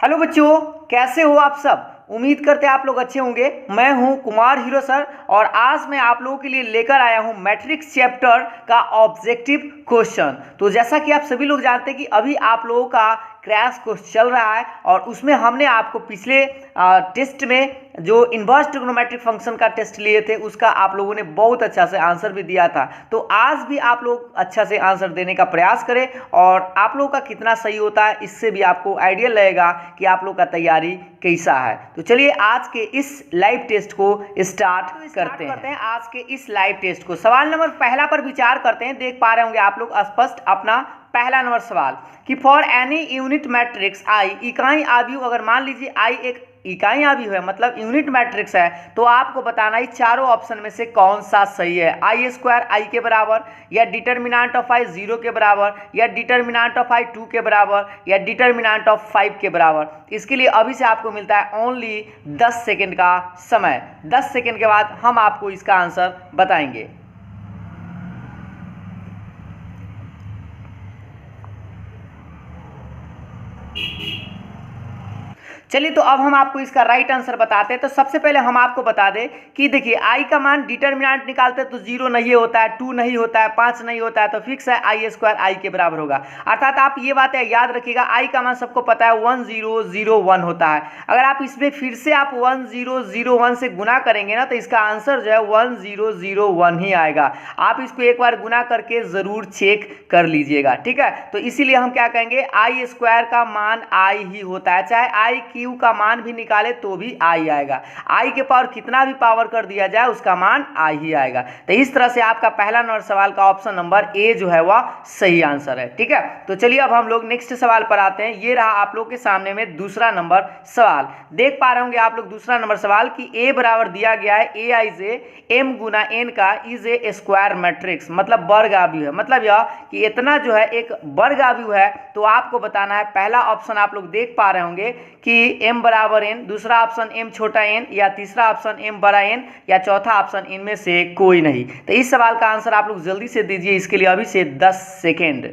Hello बच्चों, कैसे हो आप सब। उम्मीद करते हैं आप लोग अच्छे होंगे। मैं हूं कुमार हीरो सर और आज मैं आप लोगों के लिए लेकर आया हूं मैट्रिक्स चैप्टर का ऑब्जेक्टिव क्वेश्चन। तो जैसा कि आप सभी लोग जानते हैं कि अभी आप लोगों का क्रैश कोर्स चल रहा है और उसमें हमने आपको पिछले टेस्ट में जो इन्वर्स ट्रिग्नोमेट्रिक फंक्शन का टेस्ट लिए थे उसका आप लोगों ने बहुत अच्छा से आंसर भी दिया था। तो आज भी आप लोग अच्छा से आंसर देने का प्रयास करें और आप लोगों का कितना सही होता है इससे भी आपको आइडिया लगेगा कि आप लोग का तैयारी कैसा है। तो चलिए आज के इस लाइव टेस्ट को स्टार्ट करते हैं। आज के इस लाइव टेस्ट को सवाल नंबर पहला पर विचार करते हैं। देख पा रहे होंगे आप लोग स्पष्ट अपना पहला नंबर सवाल कि फॉर एनी यूनिट मैट्रिक्स आई, इकाई आव्यूह, अगर मान लीजिए आई एक इकाई आव्यूह है मतलब यूनिट मैट्रिक्स है, तो आपको बताना है चारों ऑप्शन में से कौन सा सही है। आई स्क्वायर आई के बराबर, या डिटर्मिनेंट ऑफ आई 0 के बराबर, या डिटर्मिनेंट ऑफ आई 2 के बराबर, या डिटर्मिनेंट ऑफ 5 के बराबर। इसके लिए अभी से आपको मिलता है ओनली 10 सेकेंड का समय। 10 सेकेंड के बाद हम आपको इसका आंसर बताएंगे। चलिए तो अब हम आपको इसका राइट आंसर बताते हैं। तो सबसे पहले हम आपको बता दें कि देखिए आई का मान डिटर्मिनेंट निकालते हैं तो 0 नहीं होता है, 2 नहीं होता है, 5 नहीं होता है, तो फिक्स है आई स्क्वायर आई के बराबर होगा। अर्थात आप ये बात याद रखिएगा, आई का मान सबको पता है 1001 होता है। अगर आप इसमें फिर से आप 1001 से गुना करेंगे ना तो इसका आंसर जो है 1001 ही आएगा। आप इसको एक बार गुना करके जरूर चेक कर लीजिएगा, ठीक है। तो इसीलिए हम क्या कहेंगे, आई स्क्वायर का मान आई ही होता है। चाहे आई क्यू का मान भी निकाले तो भी आई आएगा। आई के पावर कितना भी पावर कर दिया जाए उसका मान आई ही आएगा। तो इस तरह से आपका पहला नंबर सवाल का ऑप्शन नंबर ए जो है वह सही आंसर है, ठीक है। तो चलिए अब हम लोग नेक्स्ट सवाल पर आते हैं। ये रहा आप लोग के सामने में दूसरा नंबर सवाल। देख पा रहे होंगे आप लोग दूसरा नंबर सवाल कि ए बराबर दिया गया है ए I J M Guna N का इज ए स्क्वायर मैट्रिक्स, मतलब वर्ग आव्यूह है। मतलब यह कि इतना जो है एक वर्ग आव्यूह है। तो आपको बताना है पहला ऑप्शन आप लोग देख पा रहे होंगे कि m बराबर n, दूसरा ऑप्शन m छोटा n, या तीसरा ऑप्शन m बड़ा n, या चौथा ऑप्शन इनमें से कोई नहीं। तो इस सवाल का आंसर आप लोग जल्दी से दीजिए। इसके लिए अभी से 10 सेकेंड।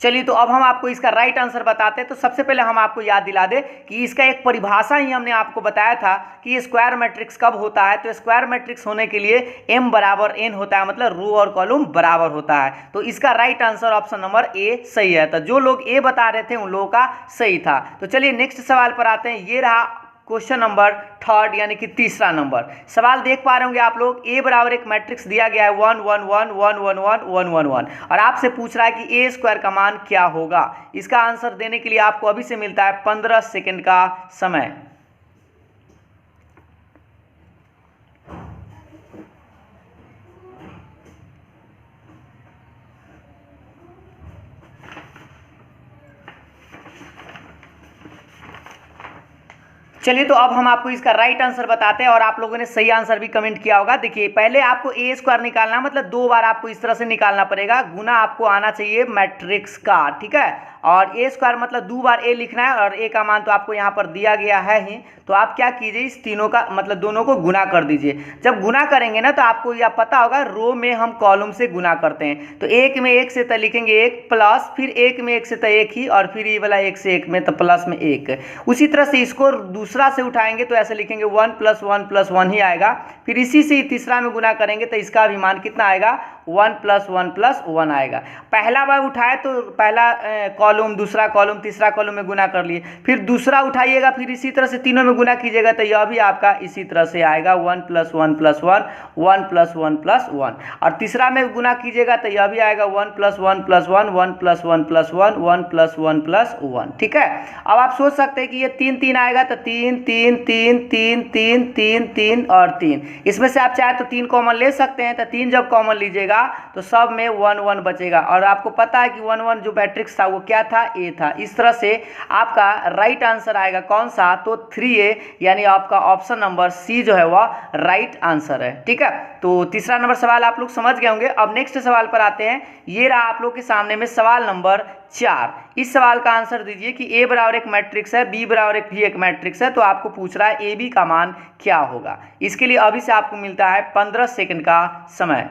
चलिए तो अब हम आपको इसका राइट आंसर बताते हैं। तो सबसे पहले हम आपको याद दिला दें कि इसका एक परिभाषा ही हमने आपको बताया था कि स्क्वायर मैट्रिक्स कब होता है। तो स्क्वायर मैट्रिक्स होने के लिए m बराबर n होता है, मतलब रो और कॉलम बराबर होता है। तो इसका right answer option number A सही है। तो जो लोग ए बता रहे थे उन लोगों का सही था। तो चलिए नेक्स्ट सवाल पर आते हैं। ये रहा क्वेश्चन नंबर थर्ड यानी कि तीसरा नंबर सवाल। देख पा रहे होंगे आप लोग ए बराबर एक मैट्रिक्स दिया गया है 1 1 1 1 1 1 1 1 1 और आपसे पूछ रहा है कि ए स्क्वायर का मान क्या होगा। इसका आंसर देने के लिए आपको अभी से मिलता है 15 सेकेंड का समय। चलिए तो अब हम आपको इसका राइट आंसर बताते हैं और आप लोगों ने सही आंसर भी कमेंट किया होगा। देखिए पहले आपको ए स्क्वायर निकालना है, मतलब 2 बार आपको इस तरह से निकालना पड़ेगा। गुना आपको आना चाहिए मैट्रिक्स का, ठीक है। और ए स्क्वायर मतलब 2 बार ए लिखना है और ए का मान तो आपको यहाँ पर दिया गया है ही। तो आप क्या कीजिए, इस तीनों का मतलब दोनों को गुना कर दीजिए। जब गुना करेंगे ना तो आपको यह पता होगा रो में हम कॉलम से गुना करते हैं। तो एक में एक से तो लिखेंगे 1 प्लस, फिर एक में एक से तो 1 ही, और फिर ये वाला 1 से 1 में तो प्लस में 1। उसी तरह से इसको दूसरा से उठाएंगे तो ऐसे लिखेंगे 1 + 1 + 1 ही आएगा। फिर इसी से तीसरा में गुना करेंगे तो इसका भी मान कितना आएगा, 1 + 1 + 1 आएगा। पहला बार उठाए तो पहला कॉलम, दूसरा कॉलम, तीसरा कॉलम में गुना कर लिए। फिर दूसरा उठाइएगा, फिर इसी तरह से तीनों में गुना कीजिएगा तो यह भी आपका इसी तरह से आएगा 1 + 1 + 1 1 + 1 + 1। और तीसरा में गुना कीजिएगा तो यह भी आएगा 1 + 1 + 1 1 + 1 + 1 1 + 1 + 1, ठीक है। अब आप सोच सकते हैं कि ये 3 3 आएगा तो 3 3 3 3 3 3 3 और 3। इसमें से आप चाहे तो 3 कॉमन ले सकते हैं। तो 3 जब कॉमन लीजिएगा बचेगा तो सब में 1 1 बचेगा, और आपको पता है कि 1 1 जो मैट्रिक्स था वो क्या था, ए था। इस तरह से आपका राइट आंसर आएगा कौन सा, तो 3A, यानी आपका ऑप्शन नंबर सी जो है वह राइट आंसर है। ठीक है, तो तीसरा नंबर सवाल आप लोग समझ गए होंगे। अब नेक्स्ट सवाल पर आते हैं। ये रहा आप लोग के सामने में सवाल नंबर 4। इस सवाल का आंसर दीजिए कि ए बराबर एक मैट्रिक्स है, बी बराबर एक भी एक मैट्रिक्स है, तो आपको पूछ रहा है ए बी का मान क्या होगा। इसके लिए अभी से आपको मिलता है 15 सेकंड का समय।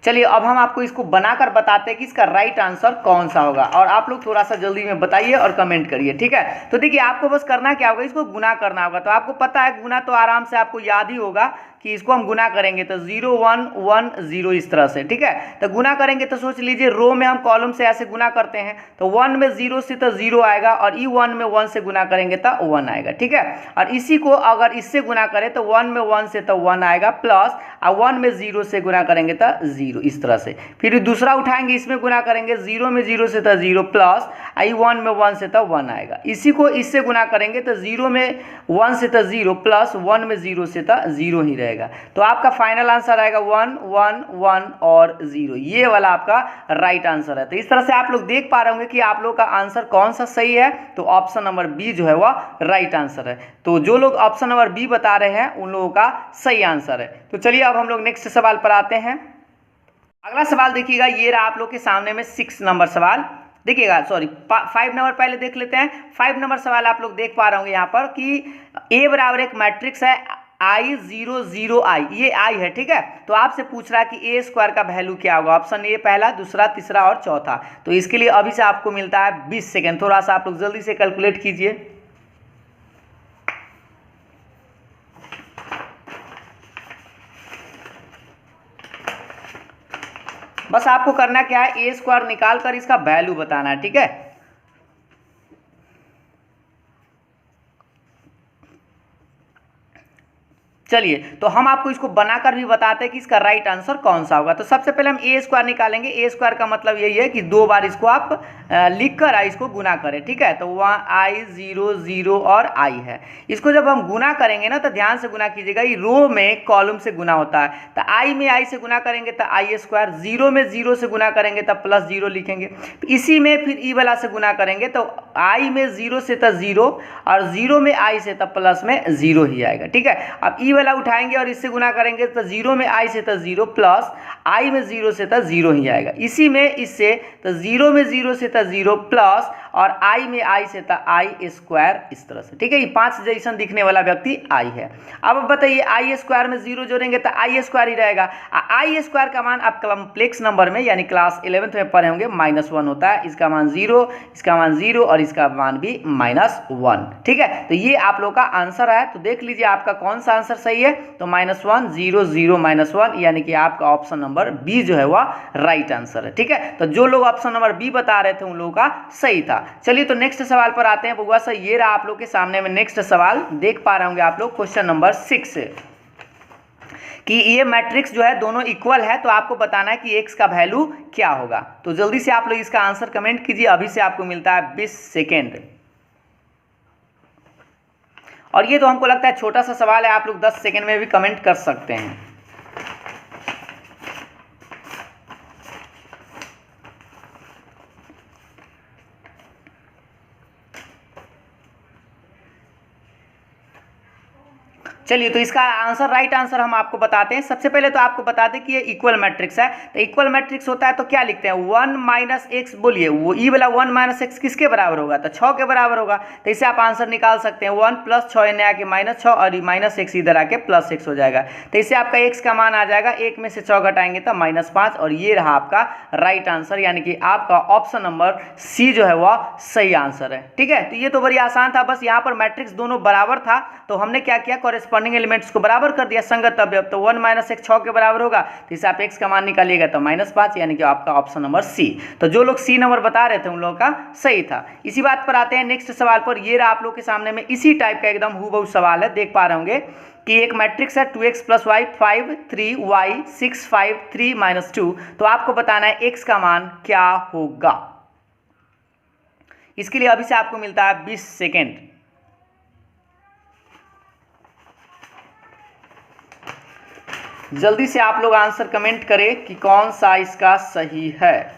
चलिए अब हम आपको इसको बनाकर बताते हैं कि इसका राइट आंसर कौन सा होगा, और आप लोग थोड़ा सा जल्दी में बताइए और कमेंट करिए। ठीक है, तो देखिए आपको बस करना क्या होगा, इसको गुना करना होगा। तो आपको पता है गुना तो आराम से आपको याद ही होगा कि इसको हम गुना करेंगे तो 0 1 1 0 इस तरह से। ठीक है, तो गुना करेंगे तो सोच लीजिए रो में हम कॉलम से ऐसे गुना करते हैं, तो 1 में 0 से तो 0 आएगा, और ई 1 में 1 से गुना करेंगे तो 1 आएगा। ठीक है, और इसी को अगर इससे गुना करें तो 1 में 1 से तो 1 आएगा प्लस, और 1 में 0 से गुना करेंगे तो 0 इस तरह से। फिर दूसरा उठाएंगे, इसमें गुना करेंगे 0 में 0 से तो 0 प्लस, आई 1 में 1 से तो 1 आएगा। इसी को इससे गुना करेंगे तो 0 में 1 से तो 0 प्लस 1 में 0 से तो 0 ही रहेगा। तो आपका फाइनल आंसर आएगा 1 1 1 और 0, ये वाला आपका राइट आंसर है। तो इस तरह से आप लोग देख पा रहे होंगे कि आप लोग का आंसर कौन सा सही है, तो ऑप्शन नंबर बी जो है वह राइट आंसर है। तो जो लोग ऑप्शन नंबर बी बता रहे हैं उन लोगों का सही आंसर है। तो चलिए अब हम लोग नेक्स्ट सवाल पर आते हैं। अगला सवाल देखिएगा, ये रहा आप लोग के सामने में 6 नंबर सवाल। देखिएगा, सॉरी 5 नंबर पहले देख लेते हैं। 5 नंबर सवाल आप लोग देख पा रहे होंगे यहाँ पर कि ए बराबर एक मैट्रिक्स है I 0 0 I, ये I है। ठीक है, तो आपसे पूछ रहा है कि ए स्क्वायर का वैल्यू क्या होगा। ऑप्शन ए पहला, दूसरा, तीसरा और चौथा। तो इसके लिए अभी से आपको मिलता है 20 सेकेंड। थोड़ा सा आप लोग जल्दी से कैलकुलेट कीजिए। बस आपको करना क्या है, ए स्क्वायर निकाल कर इसका वैल्यू बताना है। ठीक है, चलिए तो हम आपको इसको बनाकर भी बताते हैं कि इसका राइट आंसर कौन सा होगा। तो सबसे पहले हम ए स्क्वायर निकालेंगे। ए स्क्वायर का मतलब यही है कि 2 बार इसको आप लिखकर आई इसको गुना करें। ठीक है, तो वहाँ I 0 0 और I है। इसको जब हम गुना करेंगे ना तो ध्यान से गुना कीजिएगा, ये रो में कॉलम से गुना होता है। तो I में I से गुना करेंगे तो I स्क्वायर, 0 में 0 से गुना करेंगे तो प्लस 0 लिखेंगे। इसी में फिर ई वाला से गुना करेंगे तो I में 0 से तो 0, और 0 में I से तो प्लस में 0 ही आएगा। ठीक है, अब ई वाला उठाएंगे और इससे गुना करेंगे तो 0 में I से तो 0 प्लस I में 0 से तो 0 ही आएगा। इसी में इससे तो 0 में 0 से तो 0 प्लस, और I में I से तो I स्क्वायर इस तरह से। ठीक है, ये 5 जैसन दिखने वाला व्यक्ति I है। अब बताइए I स्क्वायर में 0 जोड़ेंगे तो I स्क्वायर ही रहेगा। I स्क्वायर का मान आप कॉम्प्लेक्स नंबर में यानी क्लास 11th में पढ़े होंगे -1 होता है। इसका मान 0, इसका मान 0 और इसका मान भी -1। ठीक है, तो ये आप लोग का आंसर है। तो देख लीजिए आपका कौन सा आंसर सही है। तो -1 0 0 -1, यानी कि आपका ऑप्शन नंबर बी जो है वह राइट आंसर है। ठीक है, तो जो लोग ऑप्शन नंबर बी बता रहे थे उन लोगों का सही था। चलिए तो नेक्स्ट सवाल पर आते हैं। बउआ सर ये रहा आप लोग के सामने में नेक्स्ट सवाल। देख पा रहे होंगे आप लोग क्वेश्चन नंबर 6 कि ये मैट्रिक्स जो है दोनों इक्वल है, तो आपको बताना है कि x का वैल्यू क्या होगा। तो जल्दी से आप लोग इसका आंसर कमेंट कीजिए। अभी से आपको मिलता है 20 सेकेंड। और ये तो हमको लगता है छोटा सा सवाल है, आप लोग 10 सेकेंड में भी कमेंट कर सकते हैं। चलिए तो इसका आंसर राइट आंसर हम आपको बताते हैं। सबसे पहले तो आपको बता दें कि ये इक्वल मैट्रिक्स है। तो इक्वल मैट्रिक्स होता है तो क्या लिखते हैं, 1 - x। बोलिए वो ई वाला 1 - x किसके बराबर होगा, तो 6 के बराबर होगा। तो इससे आप आंसर निकाल सकते हैं 1 + 6 इन्हें आके -6 और -x इधर आके +x हो जाएगा। तो इससे आपका x का मान आ जाएगा, 1 में से 6 घटाएंगे तो -5, और ये रहा आपका राइट आंसर, यानी कि आपका ऑप्शन नंबर सी जो है वह सही आंसर है। ठीक है, तो ये तो बड़ी आसान था। बस यहाँ पर मैट्रिक्स दोनों बराबर था तो हमने क्या किया, कॉरेस्पॉन्डिंग एलिमेंट्स को बराबर कर दिया, संगत अवयव। तो 1 - x 6 के बराबर होगा, तो इसे आप x का मान निकालिएगा तो -5, यानी कि आपका ऑप्शन नंबर सी। तो जो लोग सी नंबर बता रहे थे उन लोगों का सही था। इसी बात पर आते हैं नेक्स्ट सवाल पर। ये रहा आप लोग के सामने में इसी टाइप का एकदम हूबहू सवाल है। देख पा रहे होंगे कि एक मैट्रिक्स है 2x + y 5 3 y 6 5 3 -2, तो आपको बताना है x का मान क्या होगा। इसके लिए अभी से आपको मिलता है 20 सेकेंड। जल्दी से आप लोग आंसर कमेंट करें कि कौन सा इसका सही है।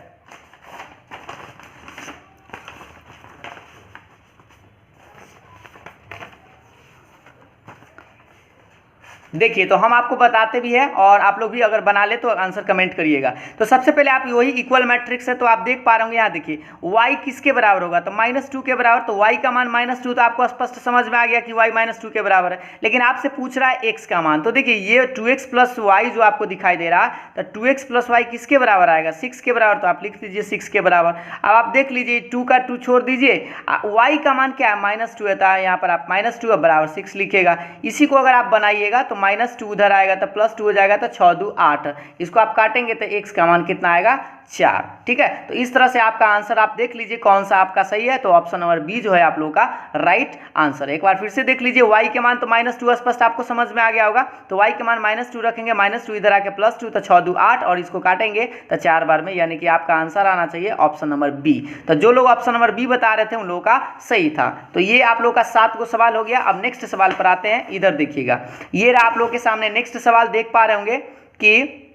देखिए, तो हम आपको बताते भी हैं और आप लोग भी अगर बना ले तो आंसर कमेंट करिएगा। तो सबसे पहले आप वही इक्वल मैट्रिक्स है, तो आप देख पा रहे होंगे यहाँ देखिए y किसके बराबर होगा, तो -2 के बराबर। तो y का मान -2, तो आपको स्पष्ट समझ में आ गया कि y -2 के बराबर है। लेकिन आपसे पूछ रहा है x का मान, तो देखिए ये 2x + y जो आपको दिखाई दे रहा है, तो 2x + y किसके बराबर आएगा, 6 के बराबर। तो आप लिख दीजिए 6 के बराबर। अब आप देख लीजिए 2 का 2 छोड़ दीजिए, y का मान क्या है, -2 है, तो यहाँ पर आप -2 बराबर 6 लिखेगा। इसी को अगर आप बनाइएगा तो -2 उधर आएगा तो +2 हो जाएगा, तो 6 2 8। इसको आप काटेंगे तो x का मान कितना आएगा, 4। ठीक है, तो इस तरह से आपका आंसर आप देख लीजिए कौन सा आपका सही है। तो ऑप्शन नंबर बी जो है आप लोगों का राइट आंसर है। एक बार फिर से देख लीजिए, y के मान तो -2 स्पष्ट आपको समझ में आ गया होगा। तो y के मान -2 रखेंगे, -2 इधर आके +2, तो 6 2 8, और इसको काटेंगे तो 4 बार में, यानी कि आपका आंसर आना चाहिए ऑप्शन नंबर बी। तो जो लोग ऑप्शन नंबर बी बता रहे थे उन लोगों का सही था। तो ये आप लोगों का 7 गो सवाल हो गया। अब नेक्स्ट सवाल पर आते हैं। इधर देखिएगा, ये रहा आप लोगों के सामने नेक्स्ट सवाल। देख पा रहे होंगे कि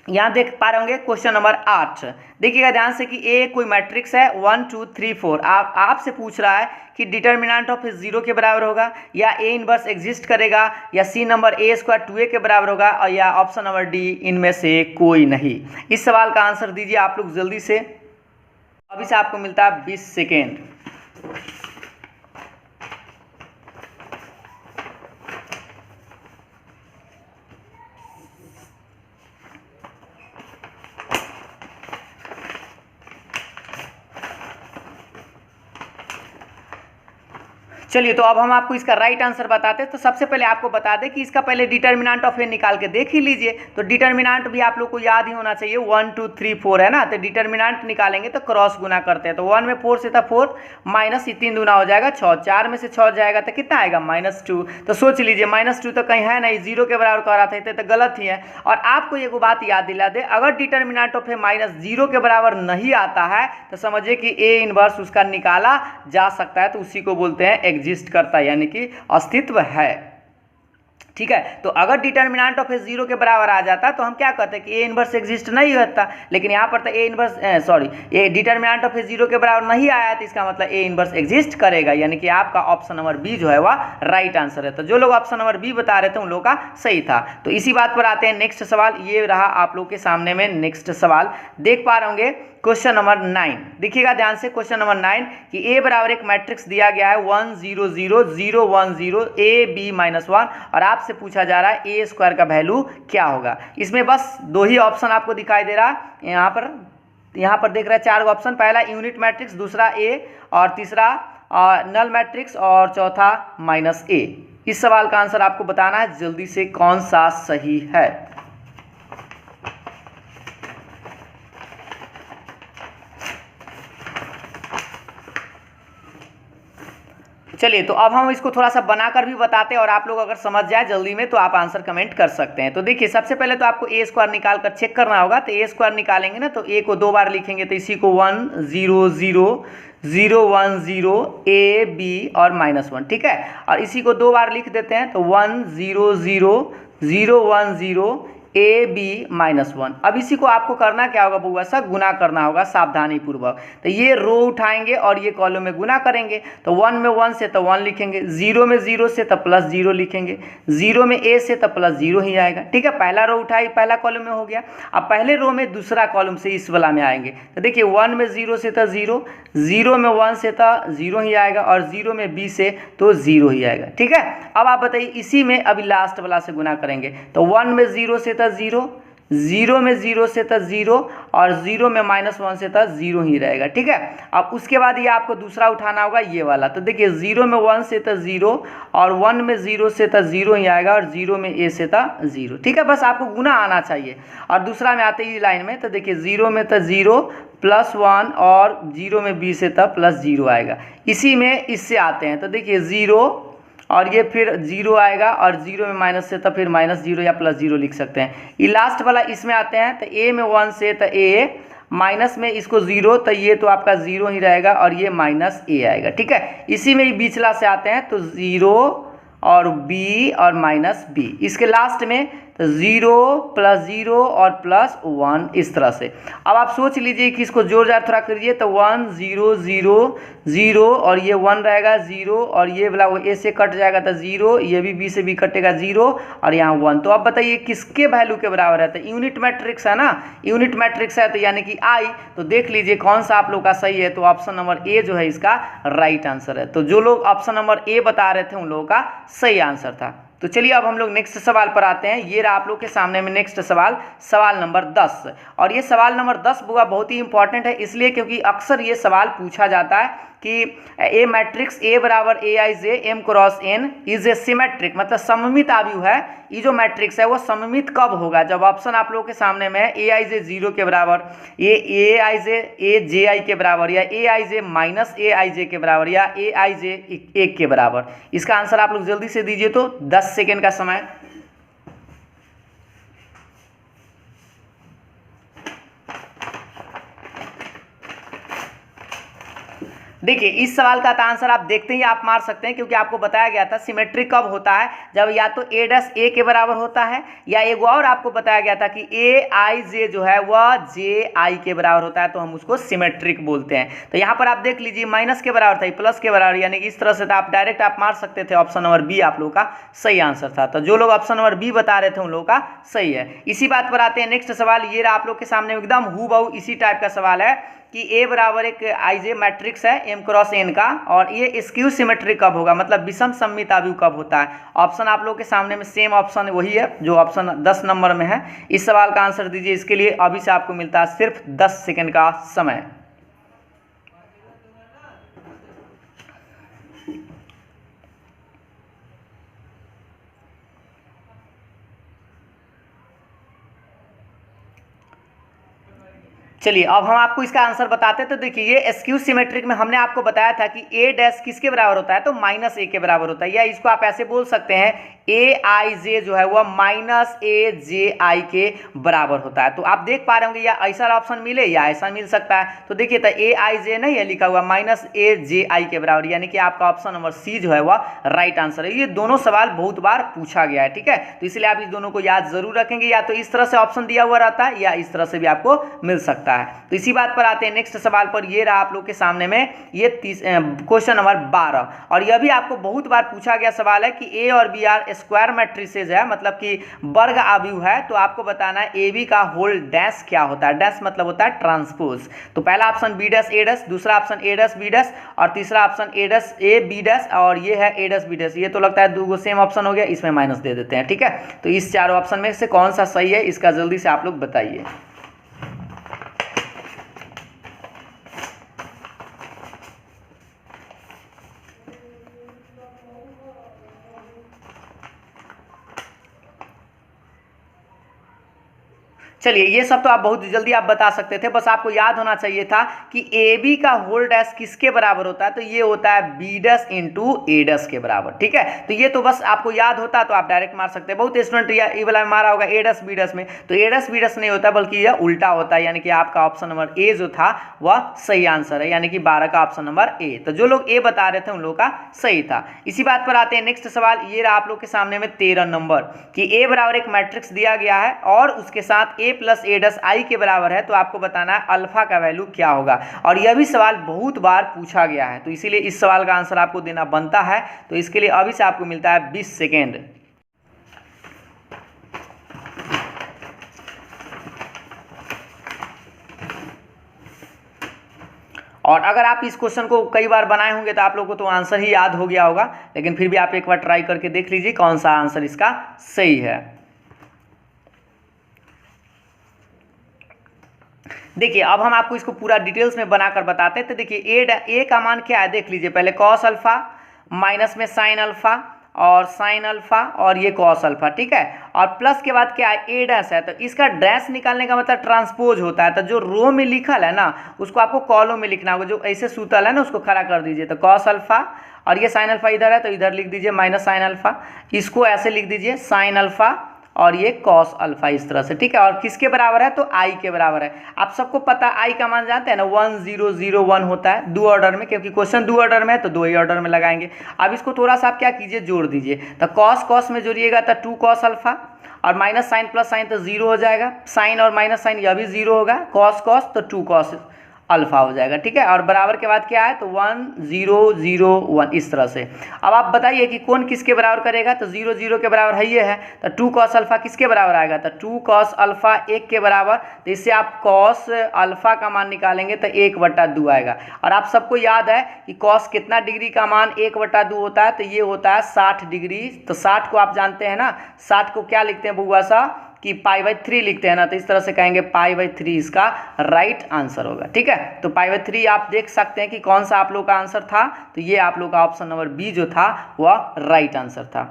यहाँ देख पा रहे होंगे क्वेश्चन नंबर 8। देखिएगा ध्यान से कि ए कोई मैट्रिक्स है 1 2 3 4। आपसे पूछ रहा है कि डिटर्मिनेंट ऑफ 0 के बराबर होगा, या ए इनवर्स एग्जिस्ट करेगा, या सी नंबर a² 2a के बराबर होगा, और या ऑप्शन नंबर डी इनमें से कोई नहीं। इस सवाल का आंसर दीजिए आप लोग जल्दी से। अभी से आपको मिलता है 20 सेकेंड। चलिए, तो अब हम आपको इसका राइट आंसर बताते हैं। तो सबसे पहले आपको बता दें कि इसका पहले डिटर्मिनेंट ऑफ ए निकाल के देख ही लीजिए। तो डिटर्मिनेंट भी आप लोग को याद ही होना चाहिए, 1 2 3 4 है ना। तो डिटर्मिनेंट निकालेंगे तो क्रॉस गुना करते हैं। तो 1 में 4 से था 4, माइनस 3 दूना हो जाएगा 6, 4 में से 6 जाएगा तो कितना आएगा, -2। तो सोच लीजिए -2 तो कहीं है नहीं, 0 के बराबर कर रहा था, तो गलत ही है। और आपको एक बात याद दिला दे, अगर डिटर्मिनेंट ऑफ ए -0 के बराबर नहीं आता है तो समझिए कि ए इनवर्स उसका निकाला जा सकता है, तो उसी को बोलते हैं एग्जिस्ट करता है, यानी कि अस्तित्व है। ठीक है, तो अगर डिटर्मिनेंट ऑफ ए 0 के बराबर आ जाता तो हम क्या कहते हैं कि ए इनवर्स एग्जिस्ट नहीं होता। लेकिन यहाँ पर तो A inverse A determinant of A 0 के बराबर नहीं आया, तो इसका मतलब ए इनवर्स एग्जिस्ट करेगा, यानी कि आपका ऑप्शन नंबर बी जो है वह राइट आंसर है। तो जो लोग ऑप्शन नंबर बी बता रहे थे उन लोगों का सही था। तो इसी बात पर आते हैं नेक्स्ट सवाल। ये रहा आप लोग के सामने में नेक्स्ट सवाल। देख पा रहे होंगे क्वेश्चन नंबर 9। देखिएगा ध्यान से क्वेश्चन नंबर 9 कि ए बराबर एक मैट्रिक्स दिया गया है 1 0 0 0 1 0 a b -1, और आपसे पूछा जा रहा है a² का वैल्यू क्या होगा। इसमें बस 2 ही ऑप्शन आपको दिखाई दे रहा है। यहाँ पर देख रहे हैं 4 ऑप्शन। पहला यूनिट मैट्रिक्स, दूसरा a, और तीसरा नल मैट्रिक्स, और चौथा -a। इस सवाल का आंसर आपको बताना है जल्दी से कौन सा सही है। चलिए, तो अब हम इसको थोड़ा सा बनाकर भी बताते हैं, और आप लोग अगर समझ जाए जल्दी में तो आप आंसर कमेंट कर सकते हैं। तो देखिए, सबसे पहले तो आपको a² निकाल कर चेक करना होगा। तो a² निकालेंगे ना, तो a को 2 बार लिखेंगे, तो इसी को 1 0 0 0 1 0 a b और -1। ठीक है, और इसी को 2 बार लिख देते हैं, तो 1 0 0 0 1 0 a b -1। अब इसी को आपको करना क्या होगा बउआ, सब गुना करना होगा सावधानी पूर्वक। तो ये रो उठाएंगे और ये कॉलम में गुना करेंगे। तो 1 में 1 से तो 1 लिखेंगे, 0 में 0 से तो +0 लिखेंगे, 0 में a से तो +0 ही आएगा। ठीक है, पहला रो उठाई, पहला कॉलम में हो गया। अब पहले रो में दूसरा कॉलम से इस वाला में आएंगे। तो देखिए 1 में 0 से तो 0, 0 में 1 से तो 0 ही आएगा, और 0 में b से तो 0 ही आएगा। ठीक है, अब आप बताइए इसी में अभी लास्ट वाला से गुना करेंगे। तो 1 में 0 से 0, 0 में 0 से तो 0, और 0 में -1 से तो 0 ही रहेगा। ठीक है, अब उसके बाद ये आपको दूसरा उठाना होगा ये वाला। तो देखिए 0 में 1 से तो 0, और 1 में 0 से तो 0 ही आएगा, और 0 में a से तो 0। ठीक है, बस आपको गुना आना चाहिए। और दूसरा में आते ही लाइन में, तो देखिए 0 में तो 0 +1, और 0 में b से तो +0 आएगा। इसी में इससे आते हैं, तो देखिए 0 और ये फिर 0 आएगा और 0 में माइनस से तो फिर -0 या +0 लिख सकते हैं। ये लास्ट वाला इसमें आते हैं तो a में 1 से तो a माइनस में इसको 0 तो ये तो आपका 0 ही रहेगा और ये -a आएगा। ठीक है, इसी में ही बीचला से आते हैं तो 0 और b और -b, इसके लास्ट में तो 0 +0 और +1 इस तरह से। अब आप सोच लीजिए कि इसको जोड़ जाड़ थोड़ा करिए तो 1 0 0 0 और ये 1 रहेगा 0 और ये वाला ए से कट जाएगा तो 0, ये भी बी से भी कटेगा 0 और यहाँ 1। तो अब बताइए किसके वैल्यू के बराबर है? तो यूनिट मैट्रिक्स है ना, यूनिट मैट्रिक्स है तो यानी कि आई। तो देख लीजिए कौन सा आप लोग का सही है, तो ऑप्शन नंबर ए जो है इसका राइट आंसर है। तो जो लोग ऑप्शन नंबर ए बता रहे थे उन लोगों का सही आंसर था। तो चलिए अब हम लोग नेक्स्ट सवाल पर आते हैं। ये रहा आप लोग के सामने में नेक्स्ट सवाल, सवाल नंबर 10। और ये सवाल नंबर 10 बुआ बहुत ही इंपॉर्टेंट है, इसलिए क्योंकि अक्सर ये सवाल पूछा जाता है कि ए मैट्रिक्स ए बराबर A I J M cross N is A symmetric, मतलब सममित आव्यूह है। ये जो मैट्रिक्स है वो सममित कब होगा? जब ऑप्शन आप लोगों के सामने में है ए आई जे 0 के बराबर, ए आई जे ए जे आई के बराबर, या ए I J minus A I जे के बराबर, या ए आई जे 1 के बराबर। इसका आंसर आप लोग जल्दी से दीजिए। तो 10 सेकेंड का समय। देखिए इस सवाल का आंसर आप देखते ही आप मार सकते हैं, क्योंकि आपको बताया गया था सिमेट्रिक कब होता है, जब या तो a डैश a के बराबर होता है, या एक और आपको बताया गया था कि ए आई जे जो है वह जे आई के बराबर होता है, तो हम उसको सिमेट्रिक बोलते हैं। तो यहाँ पर आप देख लीजिए माइनस के बराबर था, प्लस के बराबर, यानी कि इस तरह से था, आप डायरेक्ट आप मार सकते थे। ऑप्शन नंबर बी आप लोगों का सही आंसर था। तो जो लोग ऑप्शन नंबर बी बता रहे थे उन लोगों का सही है। इसी बात पर आते हैं नेक्स्ट सवाल। ये रहा आप लोग के सामने एकदम हूबहू इसी टाइप का सवाल है कि ए बराबर एक आईजे मैट्रिक्स है एम क्रॉस एन का, और ये स्क्यू सिमेट्रिक कब होगा, मतलब विषम सममित आव्यूह कब होता है? ऑप्शन आप लोग के सामने में सेम ऑप्शन वही है जो ऑप्शन 10 नंबर में है। इस सवाल का आंसर दीजिए। इसके लिए अभी से आपको मिलता है सिर्फ 10 सेकेंड का समय। चलिए अब हम आपको इसका आंसर बताते हैं। तो देखिए ये स्क्यू सिमेट्रिक में हमने आपको बताया था कि ए डैश किसके बराबर होता है, तो -a के बराबर होता है, या इसको आप ऐसे बोल सकते हैं ए आई जे जो है वह -a जे आई के बराबर होता है। तो आप देख पा रहे होंगे या ऐसा ऑप्शन मिले या ऐसा मिल सकता है। तो देखिए तो ए आई जे नहीं है लिखा हुआ, -a जे आई के बराबर, यानी कि आपका ऑप्शन नंबर सी जो है वह राइट आंसर है। ये दोनों सवाल बहुत बार पूछा गया है, ठीक है, तो इसलिए आप इस दोनों को याद जरूर रखेंगे। या तो इस तरह से ऑप्शन दिया हुआ रहता है या इस तरह से भी आपको मिल सकता है। तो इसी बात पर आते हैं नेक्स्ट सवाल पर। ये रहा आप लोग के सामने में ये क्वेश्चन नंबर 12, और यह भी आपको बहुत बार पूछा गया सवाल है कि ए और बी आर स्क्वायर मैट्रिसेस है, मतलब कि वर्ग आव्यूह है। तो आपको बताना है ए बी का होल डैश क्या होता है। डैश मतलब होता है ट्रांसपोज। तो पहला option B dash A dash, दूसरा option A dash B dash, और तीसरा option A dash A B dash, और ये है ए डैश बी डैश। ये तो लगता है दो सेम ऑप्शन हो गया, इसमें माइनस दे देते हैं, ठीक है। तो इस चारों ऑप्शन में से कौन सा सही है, इसका जल्दी से आप लोग बताइए। चलिए ये सब तो आप बहुत जल्दी आप बता सकते थे, बस आपको याद होना चाहिए था कि ए बी का होल डैश किसके बराबर होता है, तो ये होता है बी डैश इंटू ए डैश के बराबर, ठीक है। तो ये तो बस आपको याद होता तो आप डायरेक्ट मार सकते हैं। बहुत स्टूडेंट ये वाला मारा होगा ए डैश बी डैश में, तो ए डैश बी डैश नहीं होता बल्कि यह उल्टा होता है, यानी कि आपका ऑप्शन नंबर ए जो था वह सही आंसर है, यानी कि 12 का ऑप्शन नंबर ए। तो जो लोग ए बता रहे थे उन लोगों का सही था। इसी बात पर आते हैं नेक्स्ट सवाल। ये रहा आप लोग के सामने में 13 नंबर कि ए बराबर एक मैट्रिक्स दिया गया है और उसके साथ ए प्लस ए डैश आई के बराबर है। तो आपको बताना है अल्फा का वैल्यू क्या होगा, और यह भी सवाल बहुत बार पूछा गया है, तो इसीलिए इस सवाल का आंसर आपको देना बनता है। तो इसके लिए अभी से आपको मिलता है 20 सेकेंड। और अगर आप इस क्वेश्चन को कई बार बनाए होंगे तो आप लोगों को तो आंसर ही याद हो गया होगा, लेकिन फिर भी आप एक बार ट्राई करके देख लीजिए कौन सा आंसर इसका सही है। देखिए अब हम आपको इसको पूरा डिटेल्स में बनाकर बताते हैं। तो देखिए ए का मान क्या है देख लीजिए पहले, कॉस अल्फा माइनस में साइन अल्फा, और साइन अल्फा और ये कॉस अल्फा, ठीक है। और प्लस के बाद क्या है, ए डैश है, तो इसका डैश निकालने का मतलब ट्रांसपोज होता है। तो जो रो में लिखल है ना उसको आपको कॉलम में लिखना होगा, जो ऐसे सूतल है ना उसको खड़ा कर दीजिए। तो कॉस अल्फा और ये साइन अल्फा इधर है तो इधर लिख दीजिए माइनस साइन अल्फा, इसको ऐसे लिख दीजिए साइन अल्फा और ये कॉस अल्फा, इस तरह से, ठीक है। और किसके बराबर है, तो आई के बराबर है। आप सबको पता आई का मान जानते हैं ना, 1001 होता है 2 ऑर्डर में, क्योंकि क्वेश्चन 2 ऑर्डर में है तो 2 ही ऑर्डर में लगाएंगे। अब इसको थोड़ा सा आप क्या कीजिए, जोड़ दीजिए। तो कॉस कॉस में जोड़िएगा तो 2 कॉस अल्फा और माइनस साइन प्लस साइन तो 0 हो जाएगा, साइन और माइनस साइन यह भी 0 होगा, कॉस कॉस तो 2 कॉस अल्फा हो जाएगा, ठीक है। और बराबर के बाद क्या है, तो 1001, इस तरह से। अब आप बताइए कि कौन किसके बराबर करेगा, तो 0 0 के बराबर है ये है, तो 2 कॉस अल्फा किसके बराबर आएगा, तो 2 कॉस अल्फा 1 के बराबर। तो इससे आप कॉस अल्फा का मान निकालेंगे तो 1/2 आएगा। और आप सबको याद है कि कॉस कितना डिग्री का मान 1/2 होता है, तो ये होता है 60 डिग्री। तो 60 को आप जानते हैं ना, 60 को क्या लिखते हैं बुआ सा, कि π/3 लिखते हैं ना, तो इस तरह से कहेंगे π/3 इसका राइट आंसर होगा, ठीक है। तो π/3 आप देख सकते हैं कि कौन सा आप लोग का आंसर था, तो ये आप लोग का ऑप्शन नंबर बी जो था वह राइट आंसर था।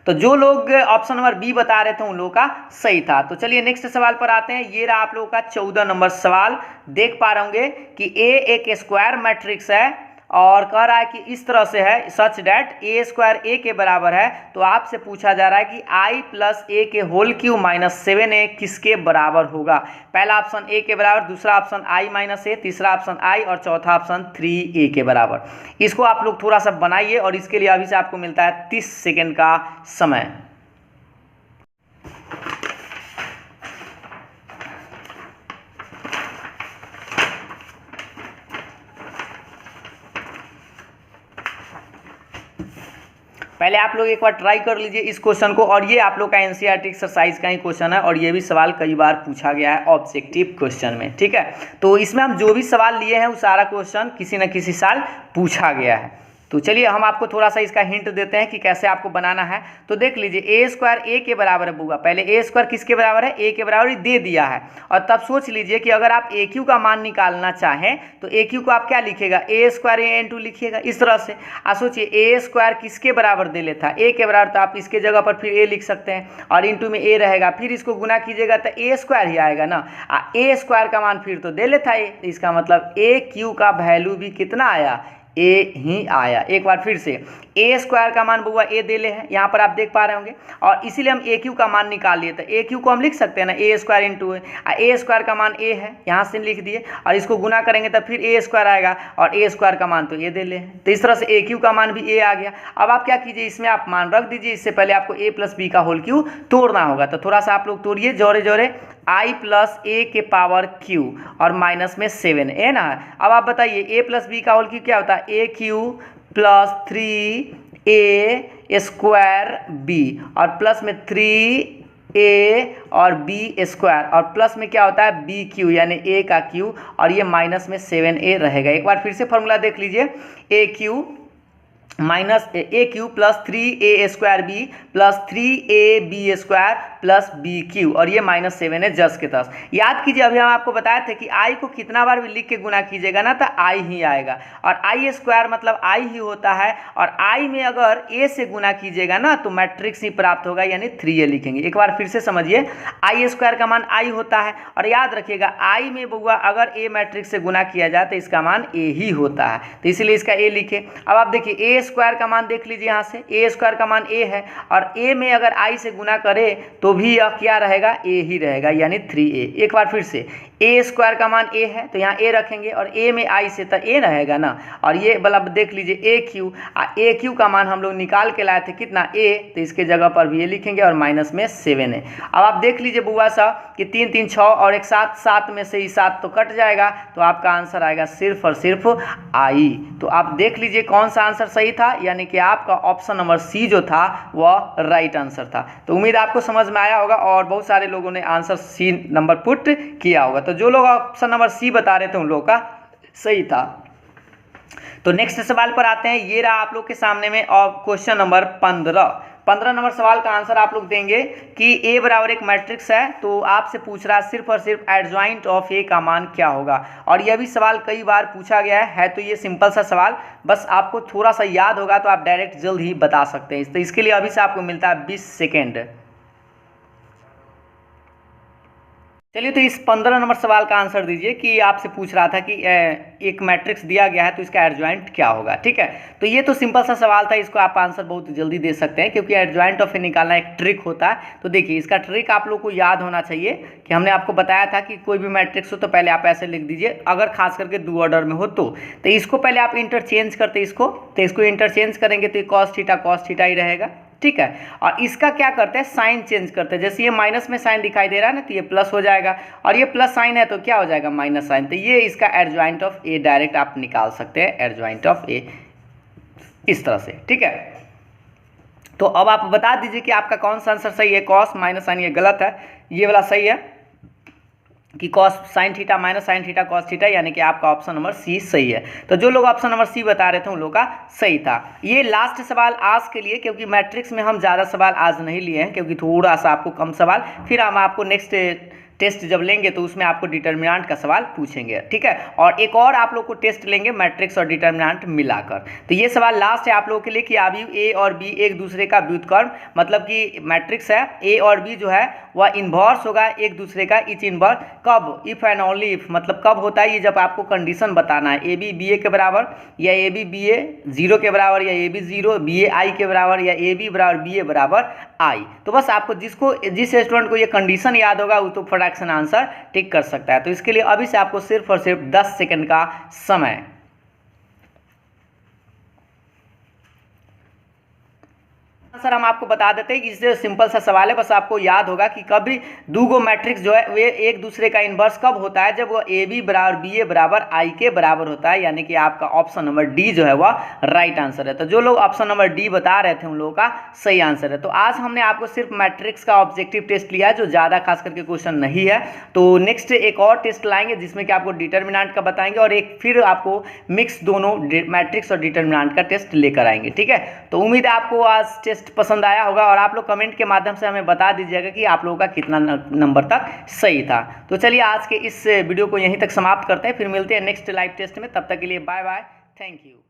तो जो लोग ऑप्शन नंबर बी बता रहे थे उन लोगों का सही था। तो चलिए नेक्स्ट सवाल पर आते हैं। ये रहा आप लोगों का 14 नंबर सवाल। देख पा रहे होंगे कि ए एक स्क्वायर मैट्रिक्स है और कह रहा है कि इस तरह से है, सच डैट ए स्क्वायर ए के बराबर है। तो आपसे पूछा जा रहा है कि आई प्लस ए के होल क्यूब माइनस 7a किसके बराबर होगा। पहला ऑप्शन ए के बराबर, दूसरा ऑप्शन आई माइनस ए, तीसरा ऑप्शन आई और चौथा ऑप्शन 3a के बराबर। इसको आप लोग थोड़ा सा बनाइए और इसके लिए अभी से आपको मिलता है 30 सेकेंड का समय। पहले आप लोग एक बार ट्राई कर लीजिए इस क्वेश्चन को, और ये आप लोग का एनसीईआरटी एक्सरसाइज का ही क्वेश्चन है और ये भी सवाल कई बार पूछा गया है ऑब्जेक्टिव क्वेश्चन में, ठीक है। तो इसमें हम जो भी सवाल लिए हैं वो सारा क्वेश्चन किसी न किसी साल पूछा गया है। तो चलिए हम आपको थोड़ा सा इसका हिंट देते हैं कि कैसे आपको बनाना है। तो देख लीजिए ए स्क्वायर ए के बराबर है बुआ, पहले ए स्क्वायर किसके बराबर है, ए के बराबर ही दे दिया है। और तब सोच लीजिए कि अगर आप ए क्यू का मान निकालना चाहें तो ए क्यू को आप क्या लिखिएगा, ए स्क्वायर ए इंटू लिखिएगा, इस तरह से। आप सोचिए ए स्क्वायर किसके बराबर दे लेता है, ए के बराबर, तो आप इसके जगह पर फिर ए लिख सकते हैं और इंटू में ए रहेगा, फिर इसको गुना कीजिएगा तो ए स्क्वायर ही आएगा ना। ए स्क्वायर का मान फिर तो दे लेता है, तो इसका मतलब ए क्यू का वैल्यू भी कितना आया, ए ही आया। एक बार फिर से, ए स्क्वायर का मान बुआ ए दे ले है, यहाँ पर आप देख पा रहे होंगे, और इसीलिए हम ए क्यू का मान निकाल लिए। तो ए क्यू को हम लिख सकते हैं ना, ए स्क्वायर इंटू ए स्क्वायर का मान ए है, यहाँ से लिख दिए और इसको गुना करेंगे तो फिर ए स्क्वायर आएगा और ए स्क्वायर का मान तो ए दे ले है। तो इस तरह से ए क्यू का मान भी ए आ गया। अब आप क्या कीजिए, इसमें आप मान रख दीजिए, इससे पहले आपको ए प्लस बी का होल क्यू तोड़ना होगा। तो थोड़ा सा आप लोग तोड़िए जोड़े जोड़े, आई प्लस ए के पावर क्यू और माइनस में 7 है ना। अब आप बताइए ए प्लस बी का होल क्यू क्या होता है, A cube plus 3a square B और प्लस में 3a और बी स्क्वायर और प्लस में क्या होता है बी क्यू यानी ए का क्यू और ये माइनस में 7a रहेगा। एक बार फिर से फॉर्मूला देख लीजिए, A cube minus A cube plus 3a square B plus 3ab square plus B cube और ये माइनस 7 है 10 के 10। याद कीजिए अभी हम आपको बताए थे कि आई को कितना बार भी लिख के गुना कीजिएगा ना तो आई ही आएगा और आई स्क्वायर मतलब आई ही होता है और आई में अगर ए से गुना कीजिएगा ना तो मैट्रिक्स ही प्राप्त होगा यानी 3a लिखेंगे। एक बार फिर से समझिए, आई स्क्वायर का मान आई होता है और याद रखिएगा आई में बुआ अगर ए मैट्रिक्स से गुना किया जाए तो इसका मान ए ही होता है, तो इसलिए इसका ए लिखे। अब आप देखिए ए स्क्वायर का मान देख लीजिए, यहाँ से ए स्क्वायर का मान ए है और ए में अगर आई से गुना करे तो भी यह क्या रहेगा, ए ही रहेगा यानी 3a। एक बार फिर से ए स्क्वायर का मान ए है तो यहाँ ए रखेंगे और ए में आई से तो ए रहेगा ना और ये मतलब देख लीजिए ए क्यू का मान हम लोग निकाल के लाए थे कितना ए, तो इसके जगह पर भी ए लिखेंगे और माइनस में 7 है। अब आप देख लीजिए बुआ सा कि 3 3 6 और एक 7 में से ही 7 तो कट जाएगा तो आपका आंसर आएगा सिर्फ और सिर्फ आई। तो आप देख लीजिए कौन सा आंसर सही था, यानी कि आपका ऑप्शन नंबर सी जो था वह राइट आंसर था। तो उम्मीद आपको समझ में आया होगा और बहुत सारे लोगों ने आंसर सी नंबर पुट किया होगा। तो जो लोग ऑप्शन नंबर सी बता रहे थे उन लोगों का सही था। तो नेक्स्ट सवाल पर आते हैं, ये रहा आप लोग के सामने में और क्वेश्चन नंबर 15। 15 नंबर सवाल का आंसर आप लोग देंगे कि ए बराबर एक मैट्रिक्स है, तो आपसे पूछ रहा है सिर्फ और सिर्फ एडजॉइंट ऑफ ए का मान क्या होगा। और यह भी सवाल कई बार पूछा गया है तो ये सिंपल सा सवाल, बस आपको थोड़ा सा याद होगा तो आप डायरेक्ट जल्द ही बता सकते हैं। तो इसके लिए अभी से आपको मिलता है 20 सेकेंड। चलिए, तो इस 15 नंबर सवाल का आंसर दीजिए कि आपसे पूछ रहा था कि एक मैट्रिक्स दिया गया है तो इसका एडजॉइंट क्या होगा। ठीक है, तो ये तो सिंपल सा सवाल था, इसको आप आंसर बहुत जल्दी दे सकते हैं क्योंकि एडजॉइंट ऑफ ए निकालना एक ट्रिक होता है। तो देखिए, इसका ट्रिक आप लोग को याद होना चाहिए कि हमने आपको बताया था कि कोई भी मैट्रिक्स हो तो पहले आप ऐसे लिख दीजिए, अगर खास करके 2 ऑर्डर में हो तो इसको पहले आप इंटरचेंज करते इसको इंटरचेंज करेंगे तो ये कॉस थीटा ही रहेगा। ठीक है, और इसका क्या करते हैं, साइन चेंज करते हैं। जैसे ये माइनस में साइन दिखाई दे रहा है ना, तो ये प्लस हो जाएगा, और ये प्लस साइन है तो क्या हो जाएगा, माइनस साइन। तो ये इसका एडजॉइंट ऑफ ए डायरेक्ट आप निकाल सकते हैं, एडजॉइंट ऑफ ए इस तरह से। ठीक है, तो अब आप बता दीजिए कि आपका कौन सा आंसर सही है। कॉस माइनस साइन ये गलत है, ये वाला सही है कि cos sine theta minus sine theta cos theta, यानी कि आपका ऑप्शन नंबर सी सही है। तो जो लोग ऑप्शन नंबर सी बता रहे थे उन लोगों का सही था। ये लास्ट सवाल आज के लिए, क्योंकि मैट्रिक्स में हम ज़्यादा सवाल आज नहीं लिए हैं क्योंकि थोड़ा सा आपको कम सवाल, फिर हम आपको नेक्स्ट टेस्ट जब लेंगे तो उसमें आपको डिटर्मिनेंट का सवाल पूछेंगे। ठीक है, और एक और आप लोग को टेस्ट लेंगे मैट्रिक्स और डिटर्मिनेंट मिलाकर। तो ये सवाल लास्ट है आप लोगों के लिए कि अभी ए और बी एक दूसरे का व्युत्क्रम, मतलब कि मैट्रिक्स है ए और बी जो है वह इन्वर्स होगा एक दूसरे का, इच इन्वर्स कब, इफ एंड ओनली इफ, मतलब कब होता है ये जब आपको कंडीशन बताना है, ए बी बी ए के बराबर या ए बी बी ए 0 के बराबर या ए बी 0 बी ए आई के बराबर या ए बी बराबर बी ए बराबर आई। तो बस आपको जिस स्टूडेंट को ये कंडीशन याद होगा वो तो फ्रैक्शन आंसर टिक कर सकता है। तो इसके लिए अभी से आपको सिर्फ और सिर्फ 10 सेकंड का समय। सर हम आपको बता देते हैं कि इससे सिंपल सा सवाल है, बस आपको याद होगा कि कभी दूगो मैट्रिक्स जो है वे एक दूसरे का इन्वर्स कब होता है, जब वो ए बी बराबर बी ए बराबर आई के बराबर होता है, यानी कि आपका ऑप्शन नंबर डी जो है वह राइट आंसर है। तो जो लोग ऑप्शन नंबर डी बता रहे थे उन लोगों का सही आंसर है। तो आज हमने आपको सिर्फ मैट्रिक्स का ऑब्जेक्टिव टेस्ट लिया है जो ज़्यादा खास करके क्वेश्चन नहीं है। तो नेक्स्ट एक और टेस्ट लाएंगे जिसमें कि आपको डिटर्मिनेंट का बताएंगे और एक फिर आपको मिक्स दोनों मैट्रिक्स और डिटर्मिनेंट का टेस्ट लेकर आएंगे। ठीक है, तो उम्मीद है आपको आज टेस्ट पसंद आया होगा और आप लोग कमेंट के माध्यम से हमें बता दीजिएगा कि आप लोगों का कितना नंबर तक सही था। तो चलिए आज के इस वीडियो को यहीं तक समाप्त करते हैं, फिर मिलते हैं नेक्स्ट लाइव टेस्ट में। तब तक के लिए बाय बाय, थैंक यू।